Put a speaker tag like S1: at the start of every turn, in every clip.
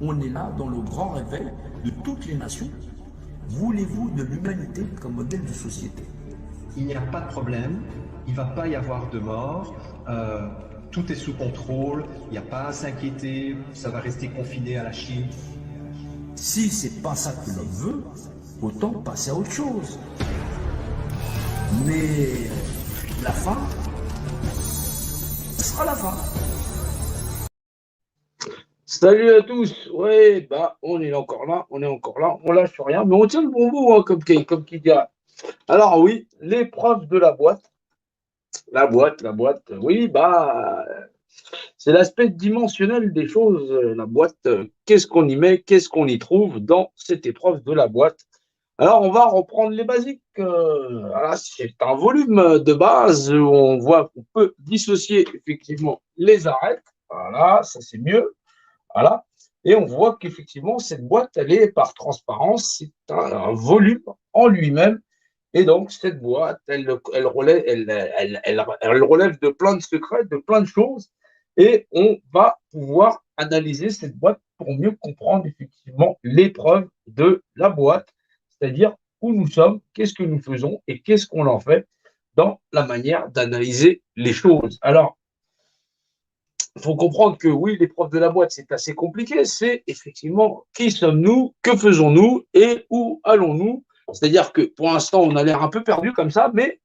S1: On est là dans le grand réveil de toutes les nations. Voulez-vous de l'humanité comme modèle de société?
S2: Il n'y a pas de problème, il ne va pas y avoir de mort, tout est sous contrôle, il n'y a pas à s'inquiéter, ça va rester confiné à la Chine.
S1: Si c'est pas ça que l'on veut, autant passer à autre chose. Mais la fin sera la fin. Salut à tous. Ouais, bah on est encore là, on lâche rien, mais on tient le bon bout, hein, comme qui dirait. Alors oui, l'épreuve de la boîte, oui, bah c'est l'aspect dimensionnel des choses, la boîte. Qu'est-ce qu'on y met, qu'est-ce qu'on y trouve dans cette épreuve de la boîte? Alors, on va reprendre les basiques. Voilà, c'est un volume de base où on voit qu'on peut dissocier effectivement les arêtes. Voilà, ça c'est mieux. Voilà. Et on voit qu'effectivement, cette boîte, elle est par transparence, c'est un volume en lui-même. Et donc, cette boîte, elle relève de plein de secrets, de plein de choses. Et on va pouvoir analyser cette boîte pour mieux comprendre effectivement l'épreuve de la boîte, c'est-à-dire où nous sommes, qu'est-ce que nous faisons et qu'est-ce qu'on en fait dans la manière d'analyser les choses. Alors, il faut comprendre que oui, l'épreuve de la boîte, c'est assez compliqué. C'est effectivement qui sommes-nous, que faisons-nous et où allons-nous. C'est-à-dire que pour l'instant, on a l'air un peu perdu comme ça, mais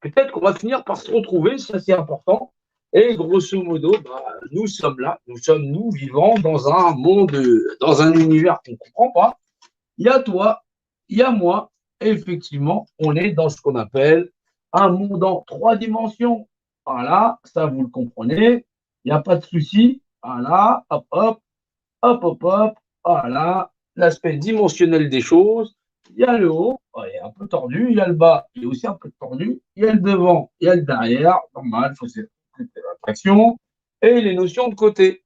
S1: peut-être qu'on va finir par se retrouver, ça c'est important. Et grosso modo, bah, nous sommes là, nous vivants dans un monde, dans un univers qu'on ne comprend pas. Il y a toi, il y a moi, et effectivement, on est dans ce qu'on appelle un monde en trois dimensions. Voilà, ça vous le comprenez, il n'y a pas de souci. Voilà, hop, hop, hop, hop, hop, voilà, l'aspect dimensionnel des choses. Il y a le haut, il est un peu tordu, il y a le bas, il est aussi un peu tordu, il y a le devant, il y a le derrière, normal, il faut cette l'attraction, et les notions de côté.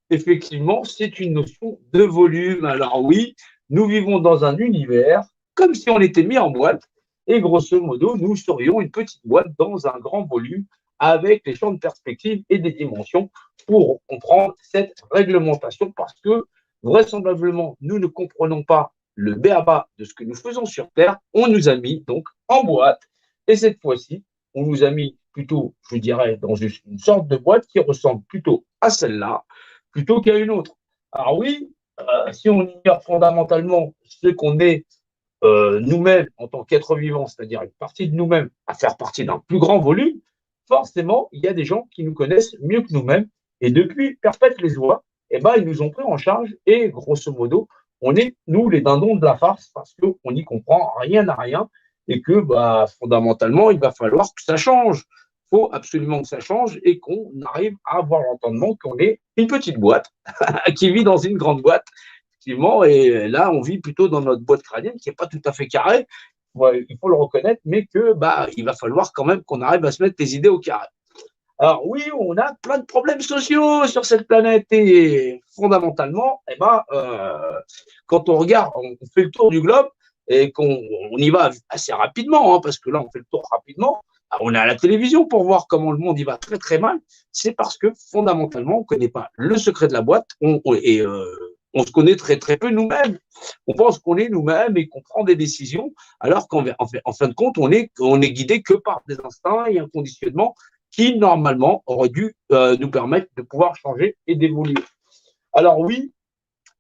S1: Effectivement, c'est une notion de volume. Alors oui, nous vivons dans un univers comme si on était mis en boîte, et grosso modo, nous serions une petite boîte dans un grand volume avec les champs de perspective et des dimensions pour comprendre cette réglementation parce que vraisemblablement, nous ne comprenons pas le b.a.-ba de ce que nous faisons sur Terre. On nous a mis donc en boîte et cette fois-ci, on nous a mis plutôt, je dirais, dans une sorte de boîte qui ressemble plutôt à celle-là plutôt qu'à une autre. Alors oui, si on ignore fondamentalement ce qu'on est nous-mêmes en tant qu'êtres vivants, c'est-à-dire une partie de nous-mêmes à faire partie d'un plus grand volume, forcément, il y a des gens qui nous connaissent mieux que nous-mêmes. Et depuis perpète les oies, eh ben, ils nous ont pris en charge et grosso modo, on est, nous, les dindons de la farce parce qu'on n'y comprend rien à rien et que bah, fondamentalement, il va falloir que ça change. Il faut absolument que ça change et qu'on arrive à avoir l'entendement qu'on est une petite boîte qui vit dans une grande boîte effectivement. Et là, on vit plutôt dans notre boîte crânienne qui n'est pas tout à fait carrée. Ouais, il faut le reconnaître, mais que bah, il va falloir quand même qu'on arrive à se mettre les idées au carré. Alors oui, on a plein de problèmes sociaux sur cette planète et fondamentalement, eh ben, quand on regarde, on fait le tour du globe et qu'on y va assez rapidement, hein, parce que là, on fait le tour rapidement. On est à la télévision pour voir comment le monde y va très très mal. C'est parce que fondamentalement, on ne connaît pas le secret de la boîte et on se connaît très très peu nous-mêmes. On pense qu'on est nous-mêmes et qu'on prend des décisions, alors qu'en fin de compte, on est guidé que par des instincts et un conditionnement qui, normalement, aurait dû nous permettre de pouvoir changer et d'évoluer. Alors oui,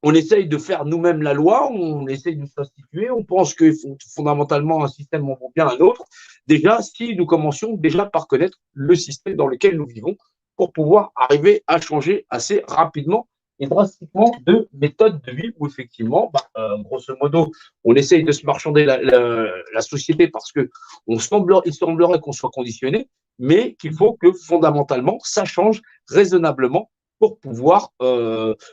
S1: on essaye de faire nous-mêmes la loi, on essaye de s'instituer, on pense que fondamentalement un système en vaut bien un autre. Déjà, si nous commencions déjà par connaître le système dans lequel nous vivons pour pouvoir arriver à changer assez rapidement et drastiquement de méthode de vie où effectivement, bah, grosso modo, on essaye de se marchander la société parce que il semblerait qu'on soit conditionné, mais qu'il faut que fondamentalement, ça change raisonnablement pour pouvoir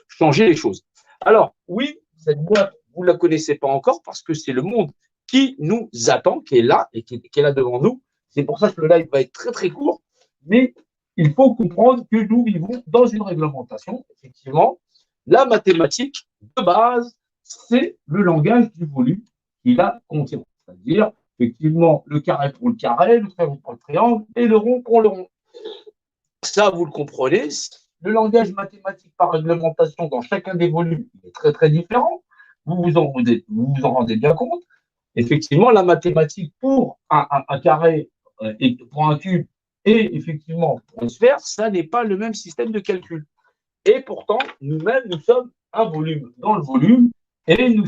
S1: changer les choses. Alors, oui, cette boîte, vous ne la connaissez pas encore parce que c'est le monde qui nous attend, qui est là et qui est là devant nous. C'est pour ça que le live va être très très court, mais il faut comprendre que nous vivons dans une réglementation. Effectivement, la mathématique de base, c'est le langage du volume qui la contient. C'est-à-dire, effectivement, le carré pour le carré, le triangle pour le triangle et le rond pour le rond. Ça, vous le comprenez. le langage mathématique par réglementation dans chacun des volumes est très, très différent. Vous vous en rendez bien compte. Effectivement, la mathématique pour un carré et pour un cube et effectivement pour une sphère, ça n'est pas le même système de calcul. Et pourtant, nous-mêmes, nous sommes un volume dans le volume et nous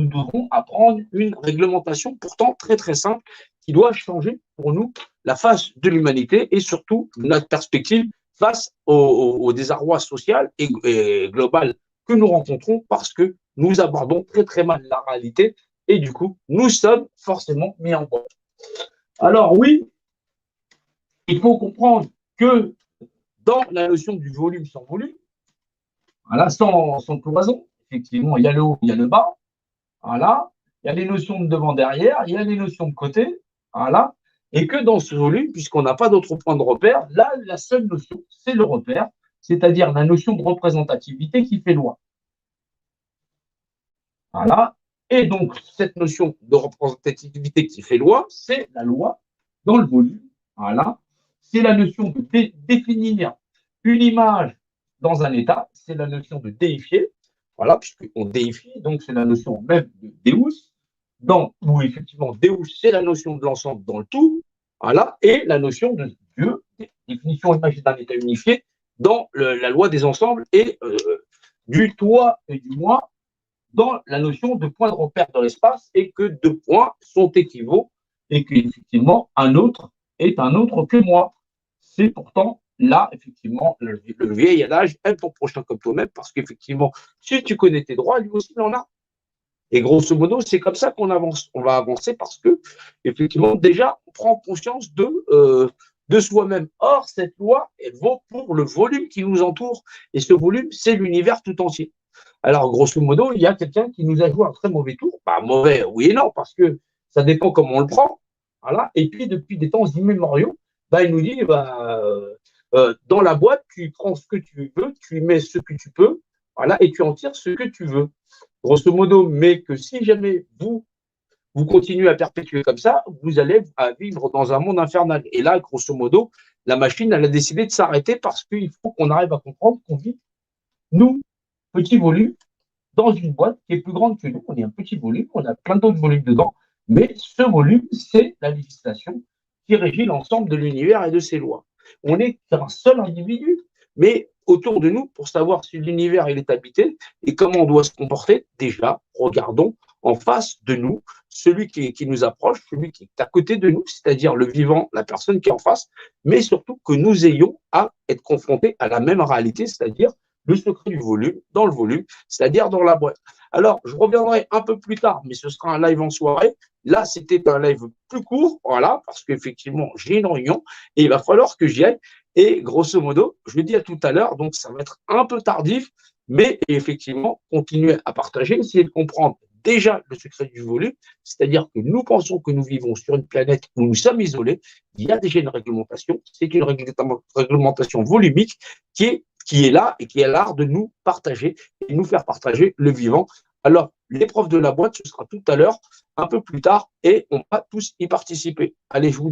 S1: devons apprendre une réglementation pourtant très très simple qui doit changer pour nous la face de l'humanité et surtout notre perspective face au désarroi social et global que nous rencontrons parce que nous abordons très très mal la réalité et du coup, nous sommes forcément mis en boîte. Alors oui, il faut comprendre que dans la notion du volume sans volume, voilà, sans cloison, effectivement, il y a le haut, il y a le bas, voilà, il y a les notions de devant-derrière, il y a les notions de côté, voilà, et que dans ce volume, puisqu'on n'a pas d'autre point de repère, là, la seule notion, c'est le repère, c'est-à-dire la notion de représentativité qui fait loi. Voilà, et donc cette notion de représentativité qui fait loi, c'est la loi dans le volume, voilà, c'est la notion de définir une image dans un état, c'est la notion de déifier, voilà, puisqu'on déifie, donc c'est la notion même de Deus, où effectivement Deus, c'est la notion de l'ensemble dans le tout, voilà, et la notion de Dieu, définition imagée d'un état unifié, dans la loi des ensembles et du toi et du moi, dans la notion de point de repère dans l'espace et que deux points sont équivalents et qu'effectivement un autre est un autre que moi. C'est pourtant là, effectivement, le vieil adage, aime ton prochain comme toi-même, parce qu'effectivement, si tu connais tes droits, lui aussi il en a. Et grosso modo, c'est comme ça qu'on avance. On va avancer parce que, effectivement, déjà, on prend conscience de soi-même. Or, cette loi, elle vaut pour le volume qui nous entoure. Et ce volume, c'est l'univers tout entier. Alors, grosso modo, il y a quelqu'un qui nous a joué un très mauvais tour. Bah, mauvais, oui et non, parce que ça dépend comment on le prend. Voilà. Et puis, depuis des temps immémoriaux, bah, il nous dit, dans la boîte, tu prends ce que tu veux, tu y mets ce que tu peux, voilà, et tu en tires ce que tu veux. Grosso modo, mais que si jamais vous continuez à perpétuer comme ça, vous allez vivre dans un monde infernal. Et là, grosso modo, la machine, elle a décidé de s'arrêter parce qu'il faut qu'on arrive à comprendre qu'on vit, nous, petit volume, dans une boîte qui est plus grande que nous. On est un petit volume, on a plein d'autres volumes dedans, mais ce volume, c'est la législation qui régit l'ensemble de l'univers et de ses lois. On est qu'un seul individu, mais autour de nous, pour savoir si l'univers il est habité et comment on doit se comporter, déjà, regardons en face de nous celui qui nous approche, celui qui est à côté de nous, c'est-à-dire le vivant, la personne qui est en face, mais surtout que nous ayons à être confrontés à la même réalité, c'est-à-dire le secret du volume, dans le volume, c'est-à-dire dans la boîte. Alors, je reviendrai un peu plus tard, mais ce sera un live en soirée. Là, c'était un live plus court, voilà, parce qu'effectivement, j'ai une réunion et il va falloir que j'y aille. Et grosso modo, je le dis à tout à l'heure, donc ça va être un peu tardif, mais effectivement, continuer à partager, essayer de comprendre déjà le secret du volume, c'est-à-dire que nous pensons que nous vivons sur une planète où nous sommes isolés. Il y a déjà une réglementation, c'est une réglementation volumique qui est là et qui est l'art de nous partager et nous faire partager le vivant. Alors, l'épreuve de la boîte, ce sera tout à l'heure, un peu plus tard, et on va tous y participer. Allez, je vous dis